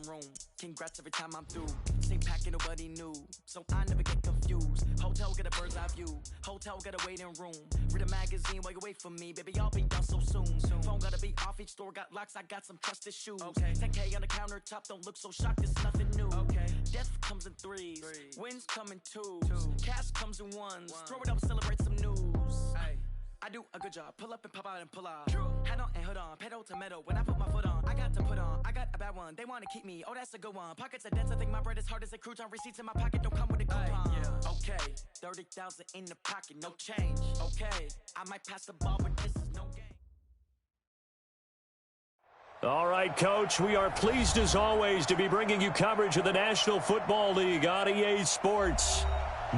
room. Congrats every time I'm through. Same packing, nobody new, so I never get confused. Hotel get a bird's eye view. Hotel get a waiting room. Read a magazine while you wait for me. Baby, I'll be done so soon. Phone gotta be off, each store got locks. I got some trusted shoes. 10K on the countertop, don't look so shocked, it's nothing new. Death comes in threes. Wins come in twos. Cash comes in ones. Throw it up, celebrate some news. I do a good job, pull up and pop out and pull out. Hat on and hood on, pedal to metal. When I put my foot on, I got to put on. I got a bad one, they wanna keep me. Oh, that's a good one. Pockets are dense, I think my bread is hard as a crouton. Receipts in my pocket don't come with a coupon. Okay, 30,000 in the pocket, no change. Okay, I might pass the ball, but this is no game. All right, Coach, we are pleased as always to be bringing you coverage of the National Football League on EA Sports.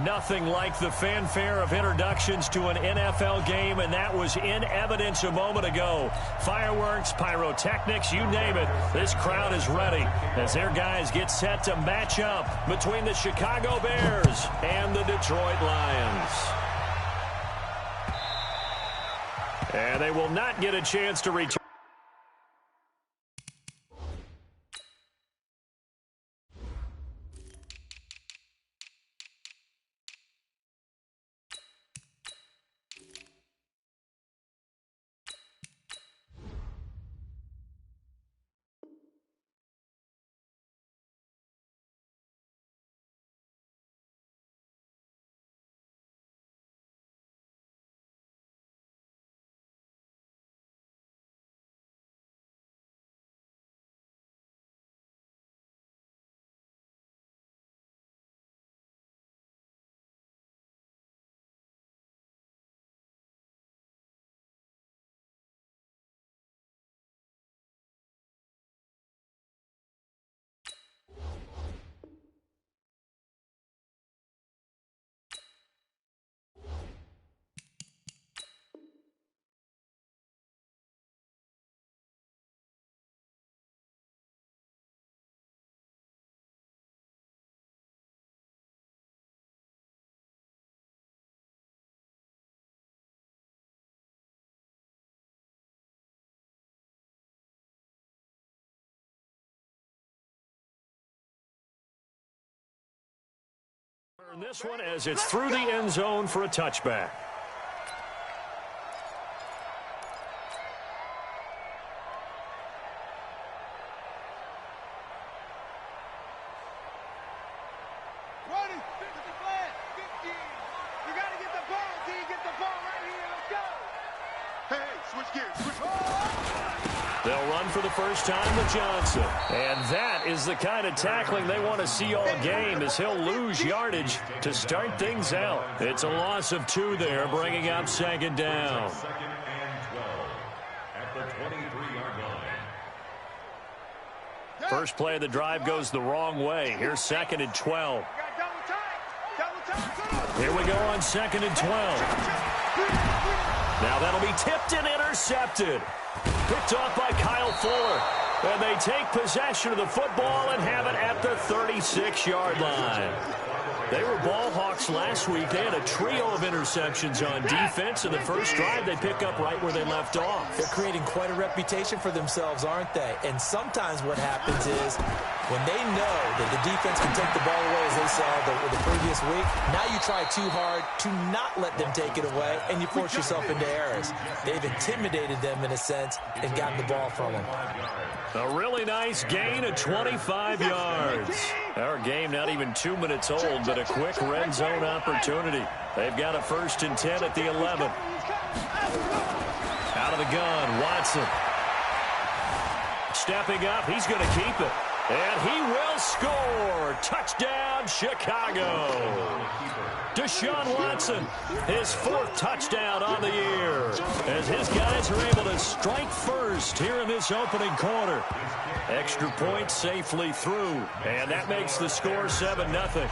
Nothing like the fanfare of introductions to an NFL game, and that was in evidence a moment ago. Fireworks, pyrotechnics, you name it. This crowd is ready as their guys get set to match up between the Chicago Bears and the Detroit Lions. And they will not get a chance to return. This one as it's through the end zone for a touchback. They'll run for the first time with Johnson. And that is the kind of tackling they want to see all game, as he'll lose yardage to start things out. It's a loss of 2 there, bringing up second down. Second and 12 at the 23-yard line. First play of the drive goes the wrong way. Here's second and 12. Here we go on second and 12. Now that'll be tipped and intercepted. Picked off by Kyle Fuller. And they take possession of the football and have it at the 36-yard line. They were ball hawks last week. They had a trio of interceptions on defense. In the first drive, they pick up right where they left off. They're creating quite a reputation for themselves, aren't they? And sometimes what happens is when they know that the defense can take the ball away, as they saw the previous week, now you try too hard to not let them take it away, and you force yourself into errors. They've intimidated them in a sense and gotten the ball from them. A really nice gain of 25 yards. Our game not even 2 minutes old, but a quick red zone opportunity. They've got a first and 10 at the 11. Out of the gun, Watson. Stepping up, he's going to keep it. And he will score. Touchdown, Chicago. Deshaun Watson, his 4th touchdown on the year, as his guys are able to strike first here in this opening quarter. Extra point safely through, and that makes the score 7-0.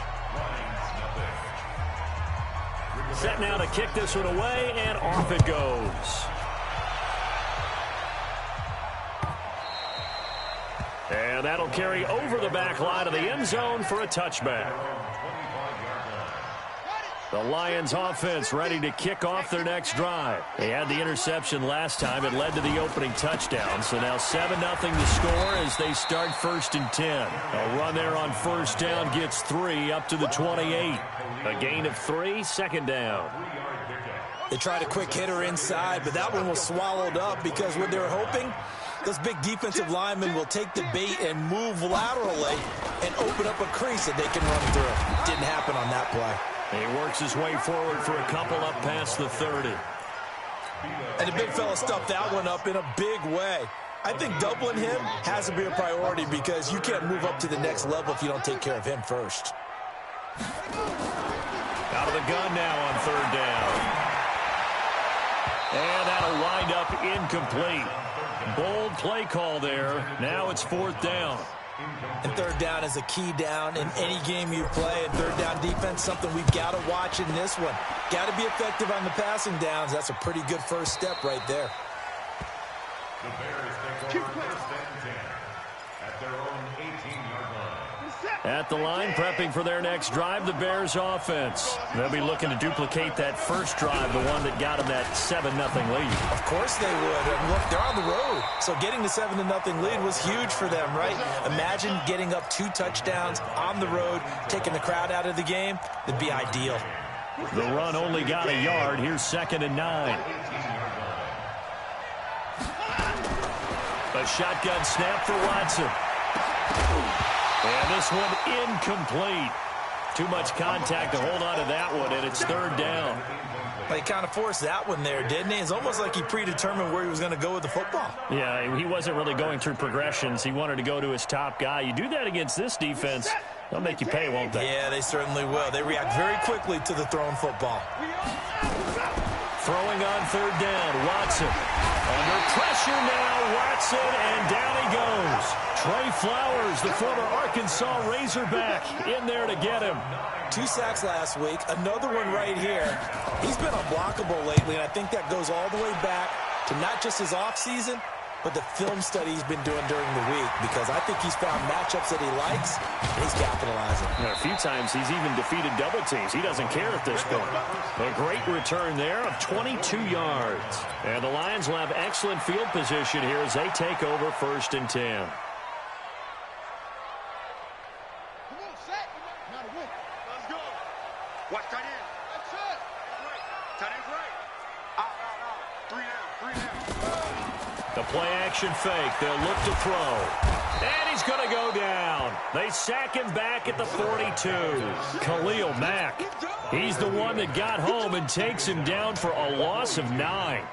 Set now to kick this one away, and off it goes. And that'll carry over the back line of the end zone for a touchback. The Lions offense ready to kick off their next drive. They had the interception last time. It led to the opening touchdown. So now 7-0 to score as they start 1st and 10. A run there on 1st down gets 3 up to the 28. A gain of 3, 2nd down. They tried a quick hitter inside, but that one was swallowed up because what they were hoping, those big defensive linemen will take the bait and move laterally and open up a crease that they can run through. Didn't happen on that play. He works his way forward for a couple up past the 30. And the big fella stuffed that one up in a big way. I think doubling him has to be a priority because you can't move up to the next level if you don't take care of him first. Out of the gun now on 3rd down. And that'll wind up incomplete. Bold play call there. Now it's 4th down. And 3rd down is a key down in any game you play. And 3rd down defense, something we've got to watch in this one. Got to be effective on the passing downs. That's a pretty good first step right there. The Bears take over 1st and 10 at their own 18-yard line. At the line, prepping for their next drive, the Bears offense. They'll be looking to duplicate that first drive, the one that got them that 7-0 lead. Of course they would. And look, they're on the road. So getting the 7-0 lead was huge for them, right? Imagine getting up 2 touchdowns on the road, taking the crowd out of the game. That'd be ideal. The run only got a yard. Here's 2nd and 9. A shotgun snap for Watson. And this one incomplete. Too much contact to hold on to that one, and it's 3rd down. He kind of forced that one there, didn't he? It's almost like he predetermined where he was going to go with the football. Yeah, he wasn't really going through progressions. He wanted to go to his top guy. You do that against this defense, they'll make you pay, won't they? Yeah, they certainly will. They react very quickly to the thrown football. Throwing on 3rd down, Watson. Under pressure now, Watson, and down he goes. Trey Flowers, the former Arkansas Razorback, in there to get him. 2 sacks last week, another one right here. He's been unblockable lately, and I think that goes all the way back to not just his offseason, but the film study he's been doing during the week, because I think he's found matchups that he likes, and he's capitalizing. A few times he's even defeated double teams. He doesn't care at this point. A great return there of 22 yards. And the Lions will have excellent field position here as they take over 1st and 10. Watch tight end. That's it. Right. Tight end's right. Out. 3 down. The play action fake. They'll look to throw. And he's going to go down. They sack him back at the 42. Khalil Mack. He's the one that got home and takes him down for a loss of 9.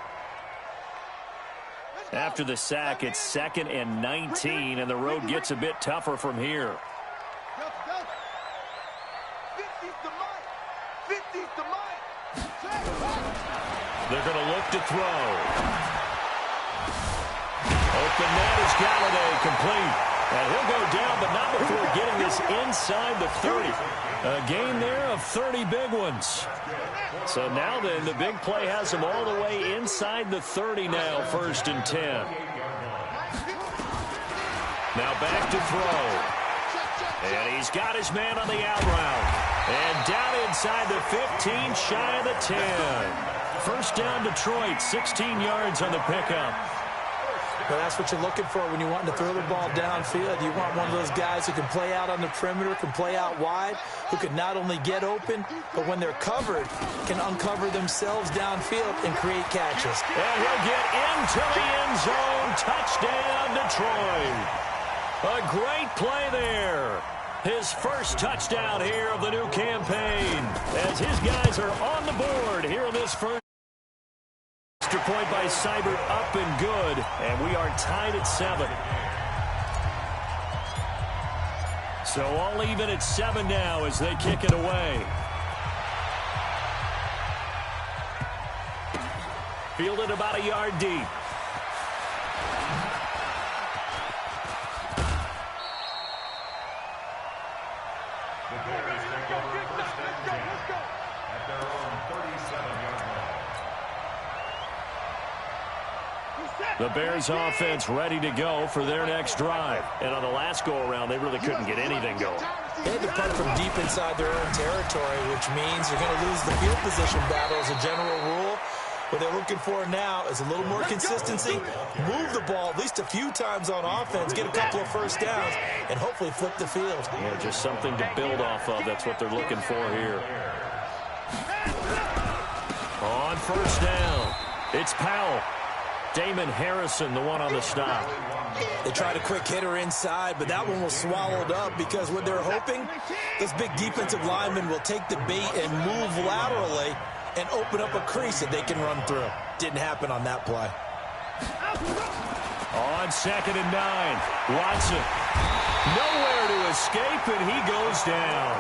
After the sack, it's 2nd and 19, and the road gets a bit tougher from here. They're going to look to throw. Open net is Galladay, complete. And he'll go down, but not before getting this inside the 30. A gain there of 30 big ones. So now then, the big play has him all the way inside the 30 now, 1st and 10. Now back to throw. And he's got his man on the out route. And down inside the 15, shy of the 10. 1st down, Detroit, 16 yards on the pickup. Well, that's what you're looking for when you want to throw the ball downfield. You want one of those guys who can play out on the perimeter, can play out wide, who can not only get open, but when they're covered, can uncover themselves downfield and create catches. And he'll get into the end zone. Touchdown, Detroit. A great play there. His first touchdown here of the new campaign as his guys are on the board here in this first. Extra point by Seibert, up and good, and we are tied at 7. So all even at 7 now as they kick it away. Fielded about a yard deep. The Bears take over 1st and 10 at their own 37-yard line. The Bears offense ready to go for their next drive. And on the last go-around, they really couldn't get anything going. They had to punt from deep inside their own territory, which means you're going to lose the field position battle as a general rule. What they're looking for now is a little more consistency, move the ball at least a few times on offense, get a couple of first downs, and hopefully flip the field. Yeah, just something to build off of. That's what they're looking for here. On first down, it's Powell. Damon Harrison, the one on the stop. They tried a quick hitter inside, but that one was swallowed up because what they're hoping, this big defensive lineman will take the bait and move laterally and open up a crease that they can run through. Didn't happen on that play. On 2nd and 9, Watson. Nowhere to escape, and he goes down.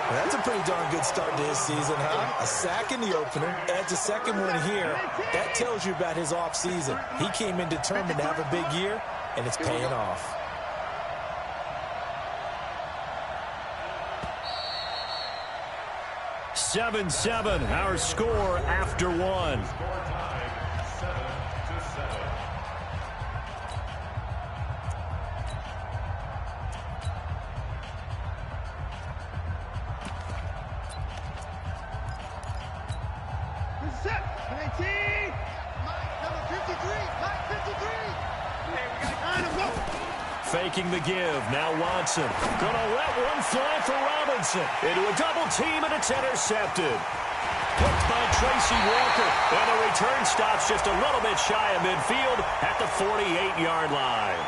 Well, that's a pretty darn good start to his season, huh? A sack in the opener, adds a second one here. That tells you about his offseason. He came in determined to have a big year, and it's paying off. Seven, our score after one. Faking the give. Now Watson. Gonna let one fly for Robinson. Into a double team, and it's intercepted. Picked by Tracy Walker. And the return stops just a little bit shy of midfield at the 48-yard line.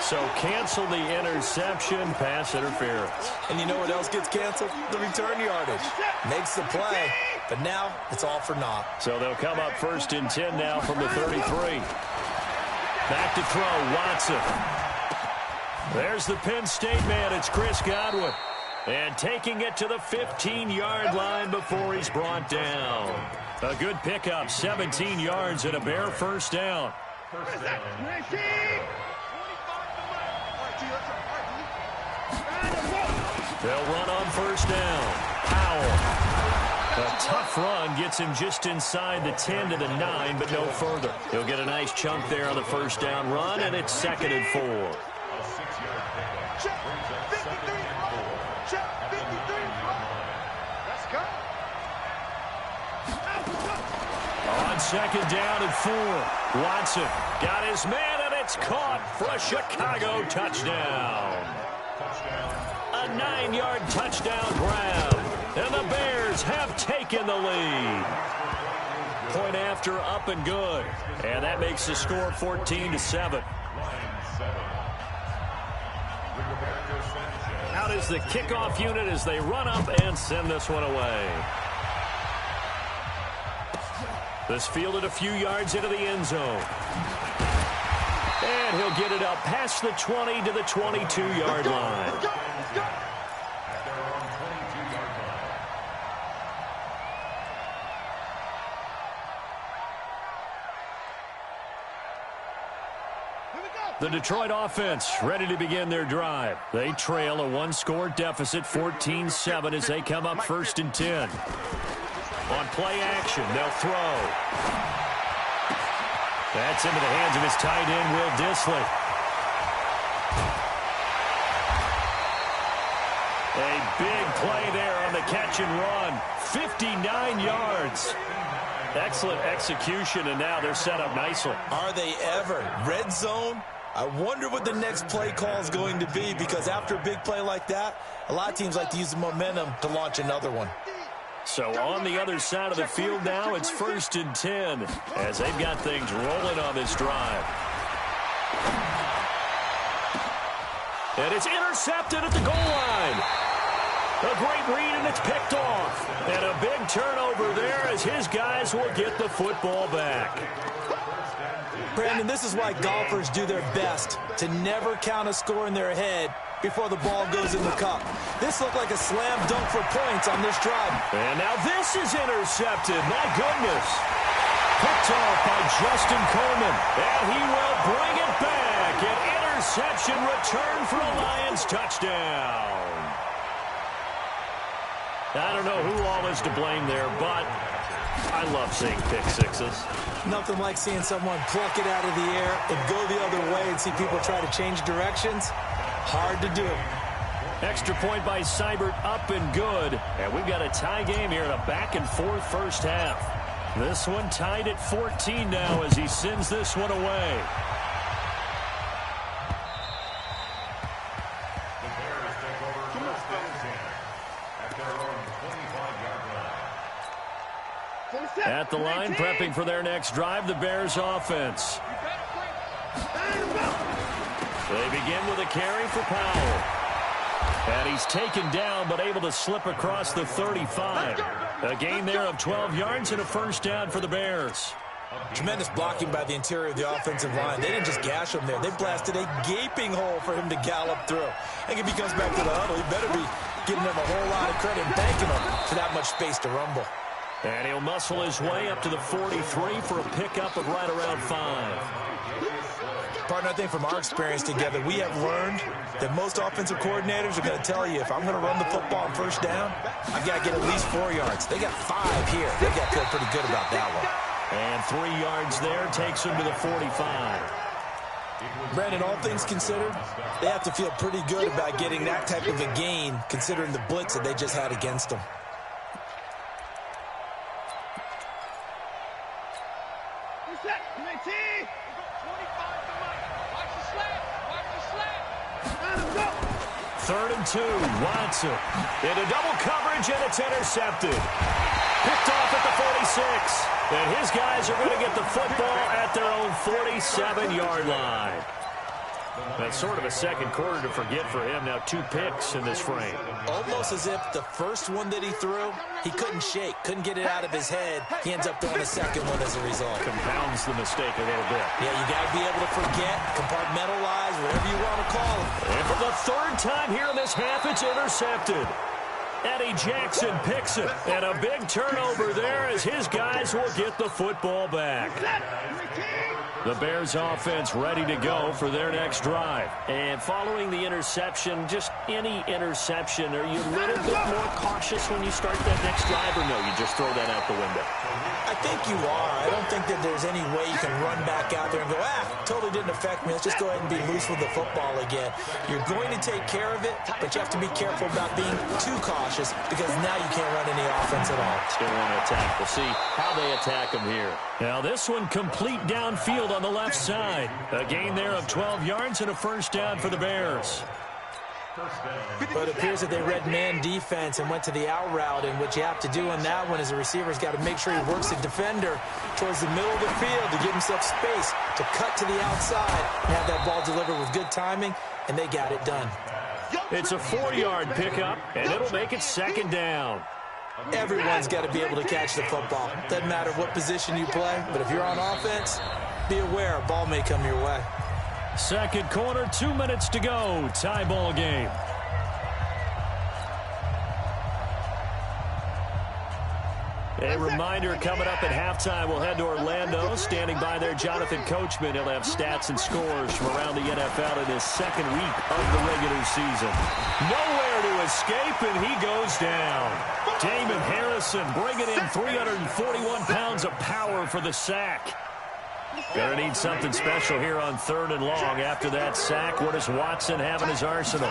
So cancel the interception, pass interference. And you know what else gets canceled? The return yardage. Makes the play, but now it's all for naught. So they'll come up 1st and 10 now from the 33. Back to throw, Watson. There's the Penn State man. It's Chris Godwin. And taking it to the 15-yard line before he's brought down. A good pickup, 17 yards and a Bear first down. They'll run on first down. Powell. A tough run gets him just inside the 10 to the 9, but no further. He'll get a nice chunk there on the first down run, and it's 2nd and 4. On 2nd down and 4, Watson got his man, and it's caught for a Chicago touchdown. A 9-yard touchdown grab, and the Bears have taken the lead. Point after, up and good, and that makes the score 14-7. Out is the kickoff unit as they run up and send this one away. This fielded a few yards into the end zone. And he'll get it up past the 20 to the 22-yard line. The Detroit offense ready to begin their drive. They trail a one-score deficit, 14-7, as they come up 1st and 10. On play action, they'll throw. That's into the hands of his tight end, Will Dissly. A big play there on the catch and run. 59 yards. Excellent execution, and now they're set up nicely. Are they ever? Red zone? I wonder what the next play call is going to be, because after a big play like that, a lot of teams like to use the momentum to launch another one. So on the other side of the field now, it's 1st and 10 as they've got things rolling on this drive. And it's intercepted at the goal line. A great read, and it's picked off. And a big turnover there as his guys will get the football back. Brandon, this is why golfers do their best to never count a score in their head before the ball goes in the cup. This looked like a slam dunk for points on this drive. And now this is intercepted. My goodness. Picked off by Justin Coleman. And he will bring it back. An interception return for a Lions touchdown. I don't know who all is to blame there, but I love seeing pick sixes. Nothing like seeing someone pluck it out of the air and go the other way and see people try to change directions. Hard to do. Extra point by Seibert, up and good. And we've got a tie game here in a back-and-forth first half. This one tied at 14 now as he sends this one away. The Bears take over first and 10 at their own 25-yard line. At the line, prepping for their next drive, the Bears offense. They begin with a carry for Powell. And he's taken down, but able to slip across the 35. A gain there of 12 yards and a first down for the Bears. Tremendous blocking by the interior of the offensive line. They didn't just gash him there. They blasted a gaping hole for him to gallop through. I think if he comes back to the huddle, he better be giving them a whole lot of credit and thanking them for that much space to rumble. And he'll muscle his way up to the 43 for a pickup of right around 5. Partner, I think from our experience together, we have learned that most offensive coordinators are going to tell you, if I'm going to run the football on first down, I've got to get at least 4 yards. They got 5 here. They got to feel pretty good about that one. And 3 yards there takes him to the 45. Brandon, all things considered, they have to feel pretty good about getting that type of a gain, considering the blitz that they just had against them. Third and 2, Watson into double coverage, and it's intercepted. Picked off at the 46. And his guys are going to get the football at their own 47-yard line. That's sort of a second quarter to forget for him. Now 2 picks in this frame. Almost as if the first one that he threw, he couldn't shake, couldn't get it out of his head. He ends up throwing a second one as a result. Compounds the mistake a little bit. Yeah, you got to be able to forget, compartmentalize, whatever you want to call it. And for the third time here in this half, it's intercepted. Eddie Jackson picks it. And a big turnover there as his guys will get the football back. The Bears offense ready to go for their next drive. And following the interception, just any interception, are you a little bit more cautious when you start that next drive, or no, you just throw that out the window? I think you are. I don't think that there's any way you can run back out there and go, totally didn't affect me. Let's just go ahead and be loose with the football again. You're going to take care of it, but you have to be careful about being too cautious because now you can't run any offense at all. Still want to attack. We'll see how they attack them here. Now this one complete downfield on the left side. A gain there of 12 yards and a first down for the Bears. But it appears that they read man defense and went to the out route, and what you have to do on that one is the receiver's got to make sure he works the defender towards the middle of the field to give himself space to cut to the outside and have that ball delivered with good timing, and they got it done. It's a 4-yard pickup, and it'll make it second down. Everyone's got to be able to catch the football. Doesn't matter what position you play, but if you're on offense, be aware a ball may come your way. Second quarter, 2 minutes to go. Tie ball game. A reminder coming up at halftime, we'll head to Orlando. Standing by there, Jonathan Coachman. He'll have stats and scores from around the NFL in his second week of the regular season. Nowhere to escape, and he goes down. Damon Harrison bringing in 341 pounds of power for the sack. Gonna need something special here on 3rd and long. After that sack, what does Watson have in his arsenal?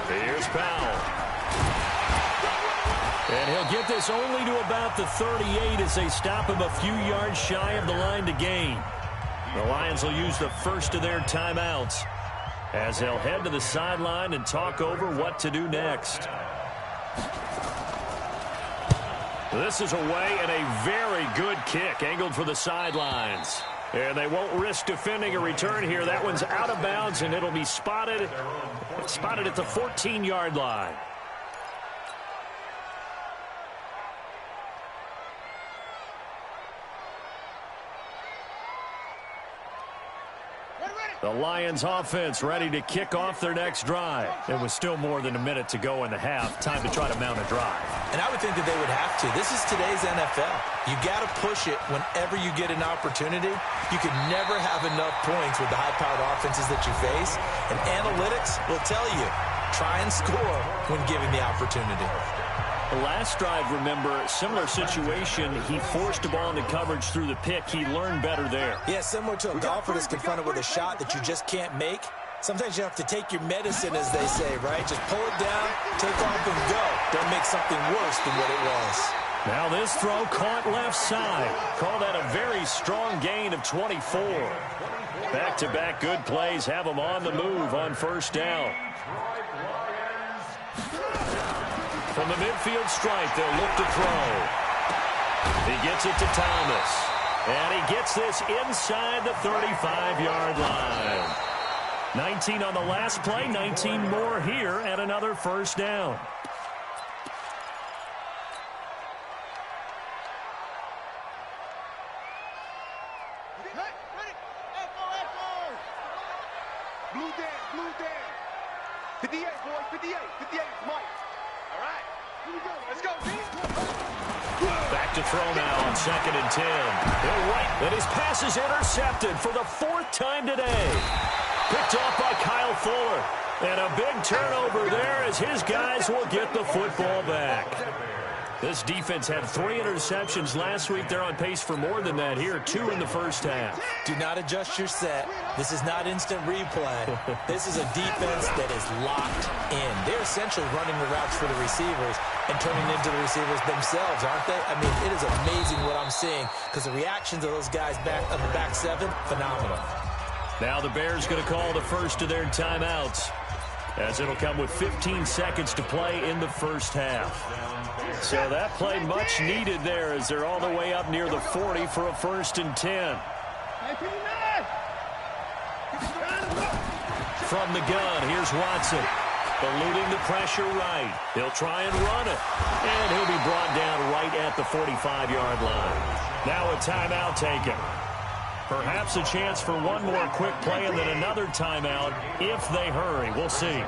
Here's Powell. And he'll get this only to about the 38 as they stop him a few yards shy of the line to gain. The Lions will use the first of their timeouts as they'll head to the sideline and talk over what to do next. This is away and a very good kick angled for the sidelines. And they won't risk defending a return here. That one's out of bounds, and it'll be spotted at the 14-yard line. The Lions offense ready to kick off their next drive. It was still more than a minute to go in the half. Time to try to mount a drive. And I would think that they would have to. This is today's NFL. You got to push it whenever you get an opportunity. You can never have enough points with the high-powered offenses that you face. And analytics will tell you, try and score when given the opportunity. The last drive, remember, similar situation. He forced a ball into coverage through the pick. He learned better there. Yeah, similar to a golfer that's confronted with a shot that you just can't make. Sometimes you have to take your medicine, as they say, right? Just pull it down, take off, and go. Don't make something worse than what it was. Now this throw caught left side. Call that a very strong gain of 24. Back-to-back good plays have him on the move on first down. From the midfield stripe, they'll look to throw. He gets it to Thomas. And he gets this inside the 35-yard line. 19 on the last play, 19 more here, and another first down. Blue down. 58, boys, 58. 58 is Mike. All right, here we go. Let's go, D. Back to throw now on 2nd and 10. He'll right, and his pass is intercepted for the 4th time today. Picked off by Kyle Fuller. And a big turnover there as his guys will get the football back. This defense had 3 interceptions last week. They're on pace for more than that here, 2 in the first half. Do not adjust your set. This is not instant replay. This is a defense that is locked in. They're essentially running the routes for the receivers and turning into the receivers themselves, aren't they? I mean, it is amazing what I'm seeing because the reactions of those guys back on the back 7, phenomenal. Now the Bears going to call the first of their timeouts, as it'll come with 15 seconds to play in the first half. So that play much needed there as they're all the way up near the 40 for a 1st and 10. From the gun, here's Watson. Eluding the pressure right. He'll try and run it. And he'll be brought down right at the 45-yard line. Now a timeout taken. Perhaps a chance for one more quick play and then another timeout if they hurry. We'll see.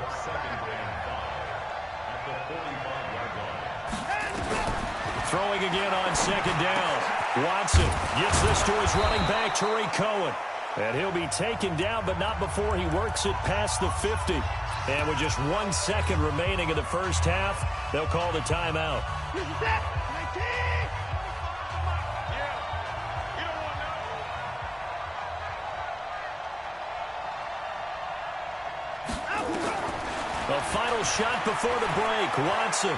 Throwing again on 2nd down. Watson gets this to his running back, Tariq Cohen. And he'll be taken down, but not before he works it past the 50. And with just 1 second remaining in the first half, they'll call the timeout. A final shot before the break. Watson.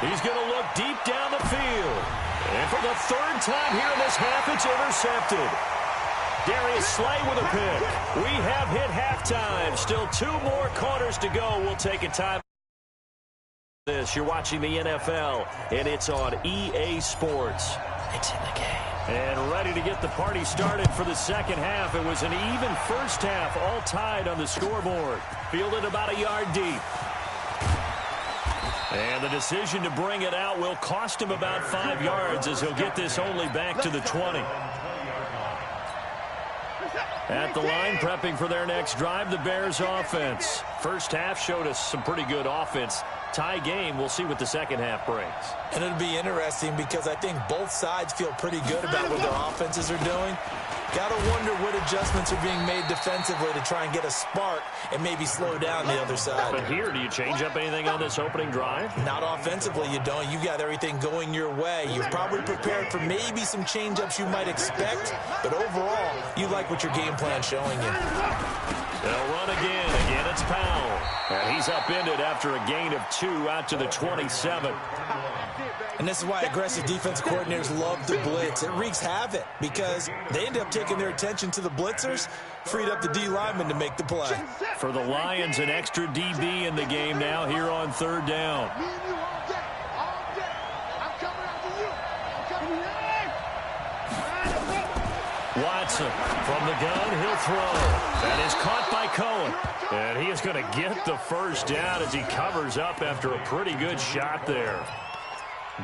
He's going to look deep down the field. And for the 3rd time here in this half, it's intercepted. Darius Slay with a pick. We have hit halftime. Still 2 more quarters to go. We'll take a time. You're watching the NFL, and it's on EA Sports. It's in the game. And ready to get the party started for the second half. It was an even first half, all tied on the scoreboard. Fielded about a yard deep. And the decision to bring it out will cost him about 5 yards as he'll get this only back to the 20. At the line, prepping for their next drive, the Bears offense. First half showed us some pretty good offense. Tie game, we'll see what the second half brings. And it'll be interesting because I think both sides feel pretty good about what their offenses are doing. Got to wonder what adjustments are being made defensively to try and get a spark and maybe slow down the other side. But here, do you change up anything on this opening drive? Not offensively, you don't. You've got everything going your way. You've probably prepared for maybe some change-ups you might expect, but overall, you like what your game plan's showing you. They'll run again. Again, it's Powell. And he's upended after a gain of 2 out to the 27. And this is why aggressive defense coordinators love to blitz. It wreaks havoc because they end up taking their attention to the blitzers, freed up the D lineman to make the play. For the Lions, an extra DB in the game now here on 3rd down. Watson from the gun, he'll throw. That is caught by Cohen. And he is going to get the first down as he covers up after a pretty good shot there.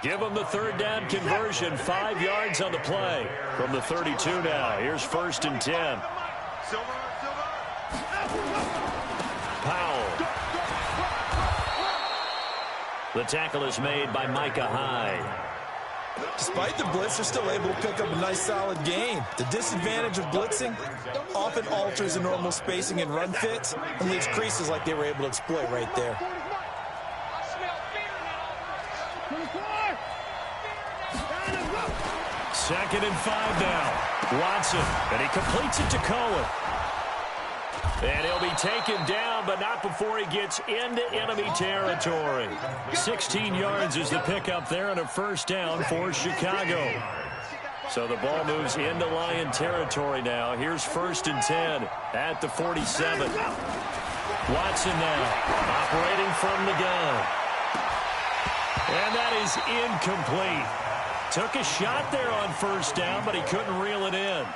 Give him the 3rd down conversion, 5 yards on the play. From the 32 now, here's 1st and 10. Powell. The tackle is made by Micah Hyde. Despite the blitz, they're still able to pick up a nice, solid gain. The disadvantage of blitzing often alters the normal spacing and run fits and leaves creases like they were able to exploit right there. 2nd and 5 now. Watson, and he completes it to Cohen. And he'll be taken down, but not before he gets into enemy territory. 16 yards is the pickup there, and a first down for Chicago. So the ball moves into Lion territory now. Here's 1st and 10 at the 47. Watson now operating from the gun. And that is incomplete. Took a shot there on 1st down, but he couldn't reel it in.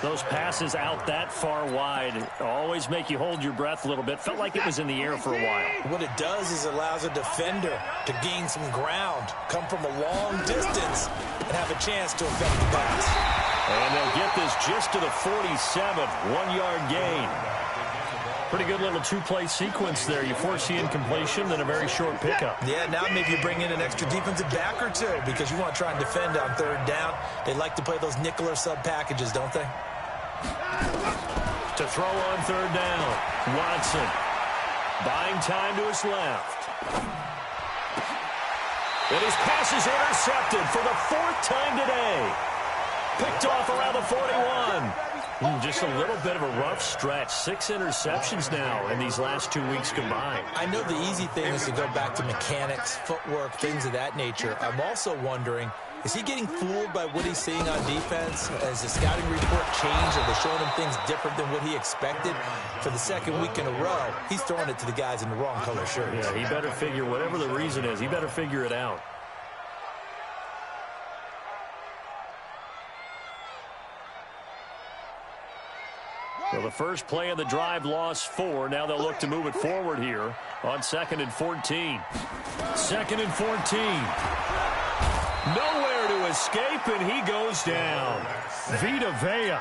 Those passes out that far wide always make you hold your breath a little bit. Felt like it was in the air for a while. What it does is it allows a defender to gain some ground, come from a long distance, and have a chance to affect the pass. And they'll get this just to the 47, 1-yard gain. Pretty good little two-play sequence there. You force the incompletion, then a very short pickup. Yeah, now maybe you bring in an extra defensive back or two because you want to try and defend on 3rd down. They like to play those nickel or sub packages, don't they? To throw on 3rd down, Watson buying time to his left. And his pass is intercepted for the 4th time today. Picked off around the 41. Just a little bit of a rough stretch. 6 interceptions now in these last 2 weeks combined. I know the easy thing is to go back to mechanics, footwork, things of that nature. I'm also wondering, is he getting fooled by what he's seeing on defense? Has the scouting report changed? Are they showing him things different than what he expected? For the 2nd week in a row, he's throwing it to the guys in the wrong color shirts. Yeah, he better figure, whatever the reason is, he better figure it out. So the first play of the drive lost 4. Now they'll look to move it forward here on 2nd and 14. 2nd and 14. Nowhere to escape, and he goes down. Vita Vea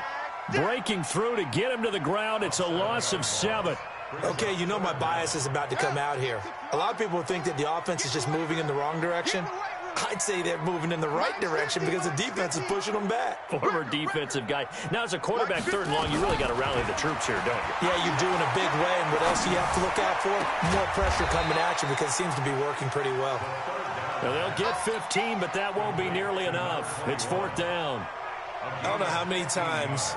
breaking through to get him to the ground. It's a loss of 7. Okay, you know my bias is about to come out here. A lot of people think that the offense is just moving in the wrong direction. I'd say they're moving in the right direction because the defense is pushing them back. Former defensive guy. Now, as a quarterback, 3rd and long, you really got to rally the troops here, don't you? Yeah, you do in a big way. And what else do you have to look out for? More pressure coming at you because it seems to be working pretty well. Now, they'll get 15, but that won't be nearly enough. It's 4th down. I don't know how many times,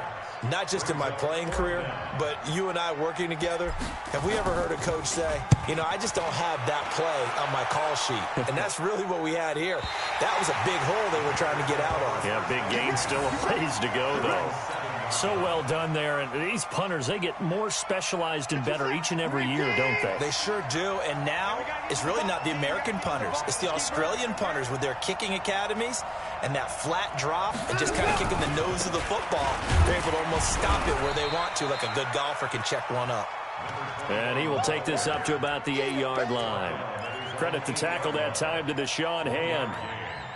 not just in my playing career, but you and I working together, have we ever heard a coach say, you know, I just don't have that play on my call sheet. And that's really what we had here. That was a big hole they were trying to get out of. Yeah, big gain, still a ways to go, though. So well done there. And these punters, they get more specialized and better each and every year, don't they? They sure do. And now it's really not the American punters. It's the Australian punters with their kicking academies and that flat drop and just kind of kicking the nose of the football. They're able to almost stop it where they want to, like a good golfer can check one up. And he will take this up to about the 8-yard line. Credit the tackle that time to Deshaun Hand.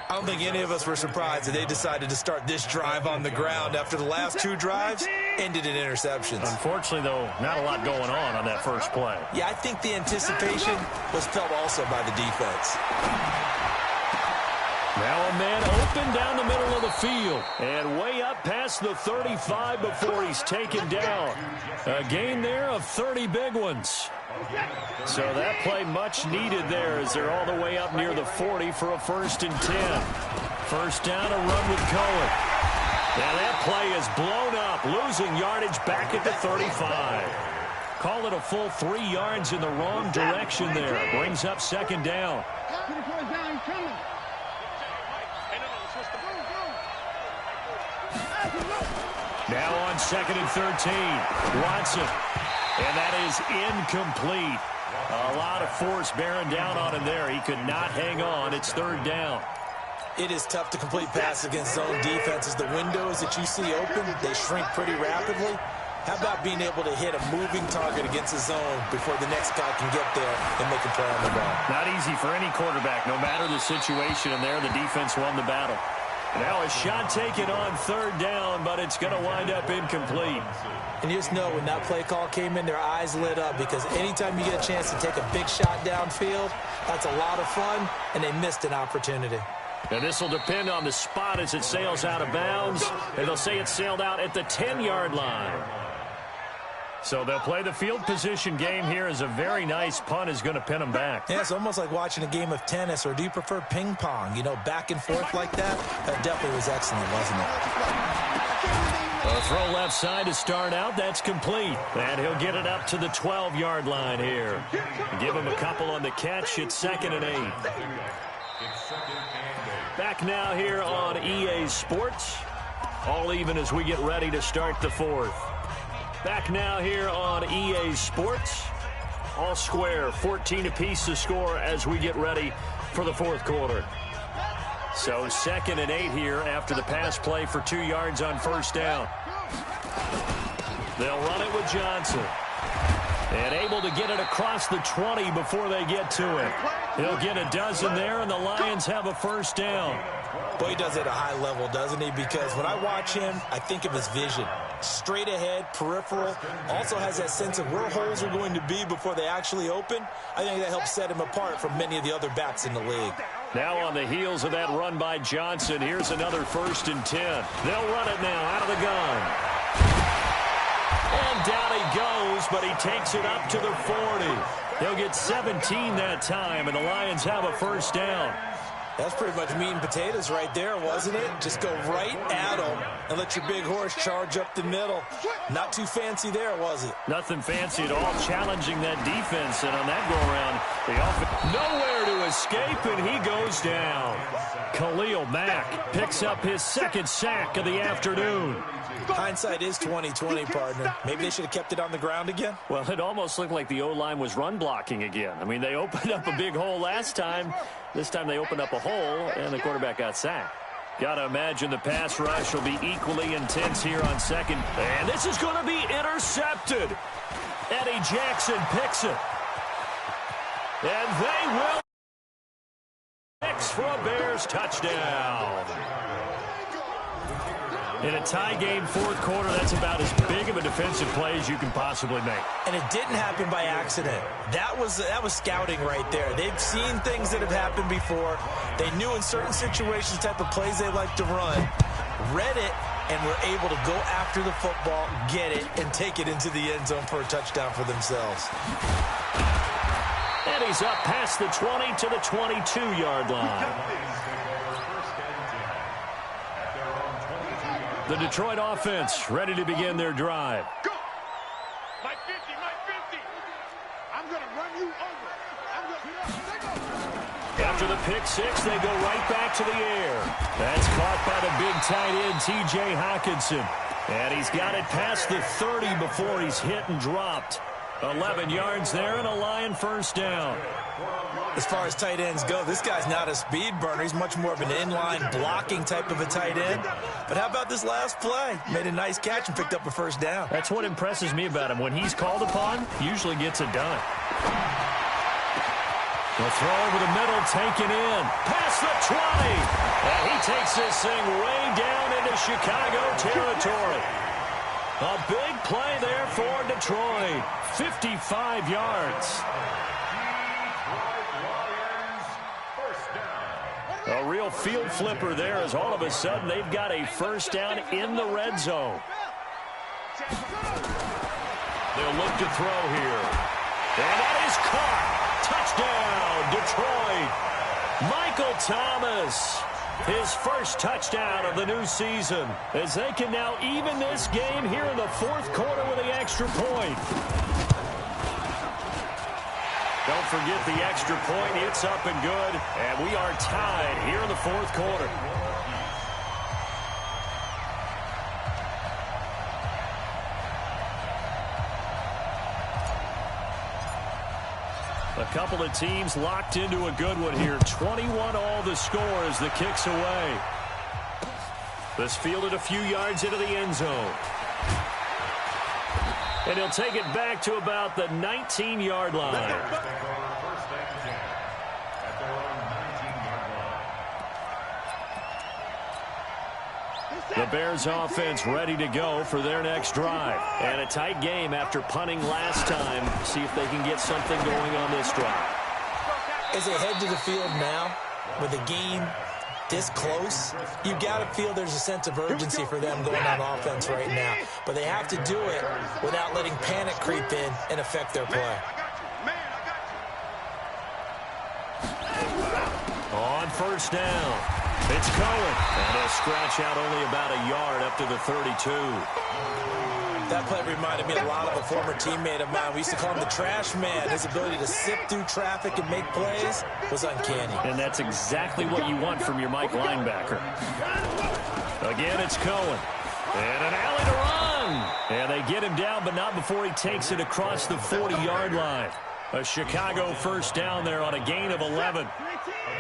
I don't think any of us were surprised that they decided to start this drive on the ground after the last 2 drives ended in interceptions. Unfortunately, though, not a lot going on that first play. Yeah, I think the anticipation was felt also by the defense. Now a man open down the middle of the field and way up past the 35 before he's taken down. A gain there of 30 big ones. So that play much needed there as they're all the way up near the 40 for a 1st and 10. 1st down, a run with Cohen. Now that play is blown up, losing yardage back at the 35. Call it a full 3 yards in the wrong direction there. Brings up 2nd down. Now on 2nd and 13, Watson. And that is incomplete. A lot of force bearing down on him there. He could not hang on. It's 3rd down. It is tough to complete passes against zone defenses. The windows that you see open, they shrink pretty rapidly. How about being able to hit a moving target against the zone before the next guy can get there and make a play on the ball? Not easy for any quarterback, no matter the situation. And there, the defense won the battle. Now a shot taken on 3rd down, but it's going to wind up incomplete. And you just know when that play call came in, their eyes lit up because anytime you get a chance to take a big shot downfield, that's a lot of fun, and they missed an opportunity. And this will depend on the spot as it sails out of bounds, and they'll say it sailed out at the 10-yard line. So they'll play the field position game here as a very nice punt is going to pin them back. Yeah, it's almost like watching a game of tennis, or do you prefer ping pong? You know, back and forth like that? That definitely was excellent, wasn't it? A throw left side to start out. That's complete. And he'll get it up to the 12-yard line here. Give him a couple on the catch. It's 2nd and 8. Back now here on EA Sports. All even as we get ready to start the 4th. Back now here on EA Sports. All square, 14 apiece to score as we get ready for the 4th quarter. So 2nd and 8 here after the pass play for 2 yards on 1st down. They'll run it with Johnson. And able to get it across the 20 before they get to it. He'll get a dozen there, and the Lions have a 1st down. Boy, he does it at a high level, doesn't he? Because when I watch him, I think of his vision. Straight ahead, peripheral. Also has that sense of where holes are going to be before they actually open. I think that helps set him apart from many of the other backs in the league. Now on the heels of that run by Johnson, here's another 1st and 10. They'll run it now out of the gun. And down he goes, but he takes it up to the 40. He'll get 17 that time, and the Lions have a 1st down. That's pretty much meat and potatoes right there, wasn't it? Just go right at them and let your big horse charge up the middle. Not too fancy there, was it? Nothing fancy at all, challenging that defense. And on that go-around, the offense nowhere to escape, and he goes down. Khalil Mack picks up his 2nd sack of the afternoon. Hindsight is 20/20, partner. Maybe they should have kept it on the ground again. Well, it almost looked like the O-line was run blocking again. I mean, they opened up a big hole last time. This time they opened up a hole, and the quarterback got sacked. Got to imagine the pass rush will be equally intense here on 2nd. And this is going to be intercepted. Eddie Jackson picks it. And they will fix for a Bears touchdown. In a tie game 4th quarter, that's about as big of a defensive play as you can possibly make. And it didn't happen by accident. That was scouting right there. They've seen things that have happened before. They knew in certain situations the type of plays they like to run, read it, and were able to go after the football, get it, and take it into the end zone for a touchdown for themselves. And he's up past the 20 to the 22-yard line. The Detroit offense ready to begin their drive. Go! My 50, my 50! I'm going to run you over. After the pick 6, they go right back to the air. That's caught by the big tight end, T.J. Hockenson. And he's got it past the 30 before he's hit and dropped. 11 yards there and a Lion 1st down. As far as tight ends go, this guy's not a speed burner. He's much more of an inline blocking type of a tight end. But how about this last play? Made a nice catch and picked up a 1st down. That's what impresses me about him. When he's called upon, usually gets it done. The throw over the middle, taken in. Past the 20. And he takes this thing way down into Chicago territory. A big play there for Detroit. 55 yards. A real field flipper there as all of a sudden they've got a 1st down in the red zone. They'll look to throw here. And that is caught. Touchdown, Detroit. Michael Thomas. His 1st touchdown of the new season as they can now even this game here in the 4th quarter with the extra point. Don't forget the extra point. It's up and good. And we are tied here in the 4th quarter. A couple of teams locked into a good one here. 21 all the score as the kick's away. This fielded a few yards into the end zone. And he'll take it back to about the 19-yard line. The Bears offense ready to go for their next drive. And a tight game after punting last time. See if they can get something going on this drive. As they head to the field now with a game this close, you got to feel there's a sense of urgency for them going on offense right now. But they have to do it without letting panic creep in and affect their play. On first down, it's Cohen. And he'll scratch out only about a yard up to the 32. That play reminded me a lot of a former teammate of mine. We used to call him the trash man. His ability to sift through traffic and make plays was uncanny. And that's exactly what you want from your Mike linebacker. Again, it's Cohen. And an alley to run. And they get him down, but not before he takes it across the 40-yard line. A Chicago first down there on a gain of 11.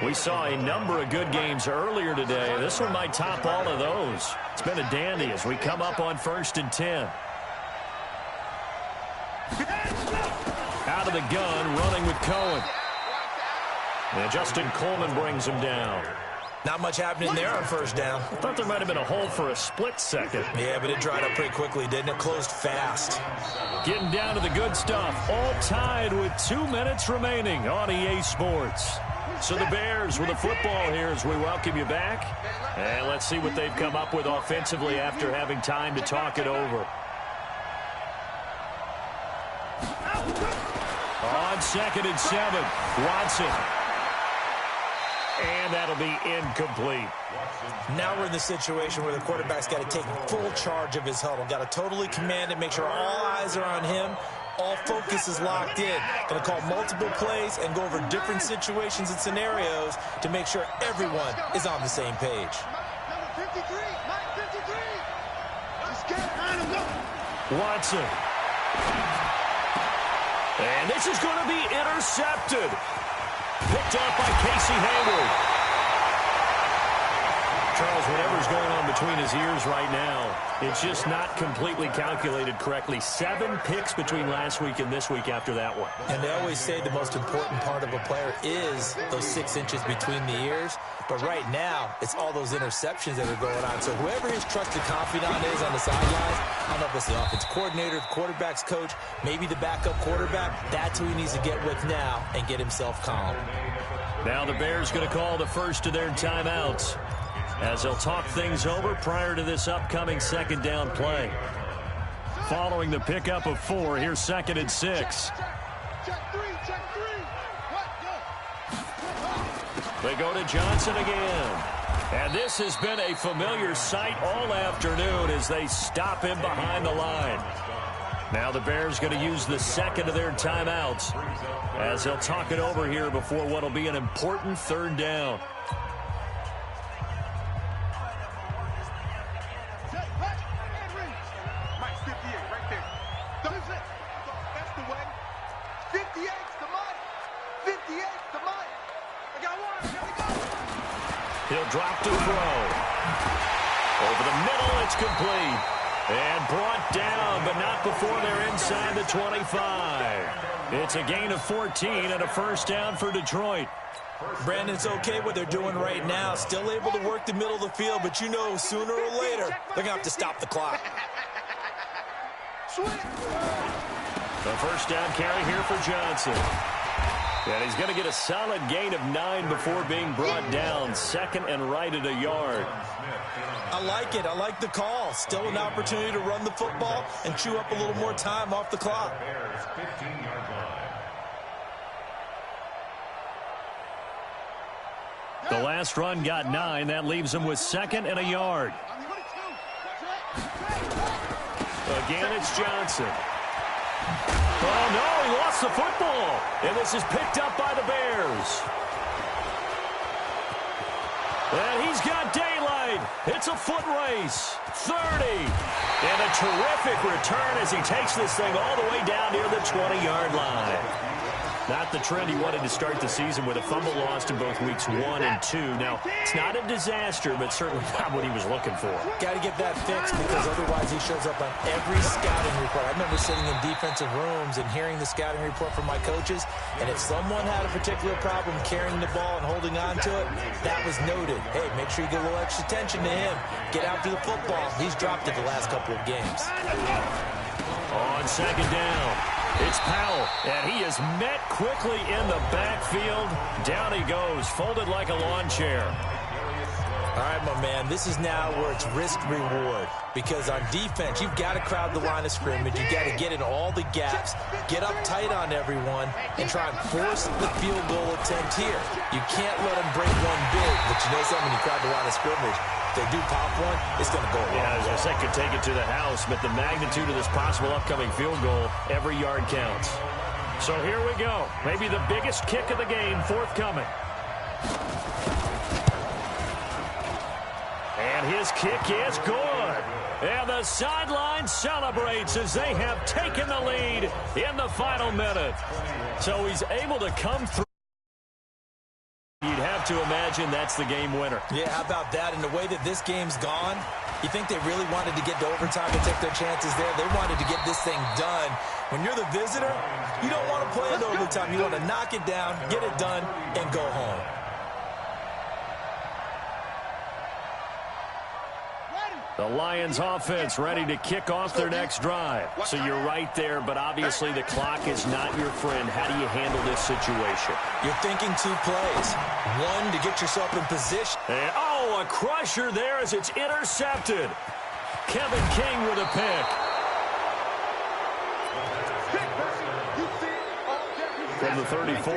We saw a number of good games earlier today. This one might top all of those. It's been a dandy as we come up on 1st and 10. Out of the gun, running with Cohen. And Justin Coleman brings him down. Not much happening there on first down. I thought there might have been a hole for a split second. Yeah, but it dried up pretty quickly, didn't it? Closed fast. Getting down to the good stuff. All tied with 2 minutes remaining on EA Sports. So the Bears with the football here as we welcome you back. And let's see what they've come up with offensively after having time to talk it over. On 2nd and 7, Watson. And that'll be incomplete. Now we're in the situation where the quarterback's got to take full charge of his huddle. Got to totally command it, make sure all eyes are on him. All focus is locked in. Going to call multiple plays and go over different situations and scenarios to make sure everyone is on the same page. Watson. And this is going to be intercepted. Picked off by Casey Hayward. Charles, whatever's going on between his ears right now, it's just not completely calculated correctly. 7 picks between last week and this week after that one. And they always say the most important part of a player is those 6 inches between the ears. But right now, it's all those interceptions that are going on. So whoever his trusted confidant is on the sidelines, I don't know if it's the offense coordinator, the quarterback's coach, maybe the backup quarterback, that's who he needs to get with now and get himself calm. Now the Bears going to call the first of their timeouts as they'll talk things over prior to this upcoming 2nd down play. Following the pickup of 4, here's 2nd and 6. They go to Johnson again. And this has been a familiar sight all afternoon as they stop him behind the line. Now the Bears going to use the 2nd of their timeouts as they'll talk it over here before what will be an important 3rd down. He'll drop to throw. Over the middle, it's complete. And brought down, but not before they're inside the 25. It's a gain of 14 and a first down for Detroit. Brandon, it's okay what they're doing right now. Still able to work the middle of the field, but you know sooner or later they're going to have to stop the clock. The first down carry here for Johnson. And he's going to get a solid gain of 9 before being brought down. 2nd and right at a yard. I like it. I like the call. Still an opportunity to run the football and chew up a little more time off the clock. The last run got 9. That leaves him with 2nd and a yard. Again, it's Johnson. Oh, no, he lost the football. And this is picked up by the Bears. And he's got daylight. It's a foot race. 30. And a terrific return as he takes this thing all the way down near the 20-yard line. Not the trend he wanted to start the season with a fumble lost in both weeks 1 and 2. Now, it's not a disaster, but certainly not what he was looking for. Got to get that fixed because otherwise he shows up on every scouting report. I remember sitting in defensive rooms and hearing the scouting report from my coaches, and if someone had a particular problem carrying the ball and holding on to it, that was noted. Hey, make sure you get a little extra attention to him. Get after the football. He's dropped it the last couple of games. On 2nd down. It's Powell, and he is met quickly in the backfield. Down he goes, folded like a lawn chair. All right, my man, this is now where it's risk-reward, because on defense, you've got to crowd the line of scrimmage. You've got to get in all the gaps, get up tight on everyone, and try and force the field goal attempt here. You can't let them break one big, but you know something, when you crowd the line of scrimmage, if they do pop one, it's going to go wrong. Yeah, as I said, could take it to the house, but the magnitude of this possible upcoming field goal, every yard counts. So here we go. Maybe the biggest kick of the game forthcoming. And his kick is good. And the sideline celebrates as they have taken the lead in the final minute. So he's able to come through. You'd have to imagine that's the game winner. Yeah, how about that? And the way that this game's gone, you think they really wanted to get to overtime and take their chances there? They wanted to get this thing done. When you're the visitor, you don't want to play in overtime. You want to knock it down, get it done, and go home. The Lions offense ready to kick off their next drive. So you're right there, but obviously the clock is not your friend. How do you handle this situation? You're thinking two plays. One, to get yourself in position. And, a crusher there as it's intercepted. Kevin King with a pick. From the 34.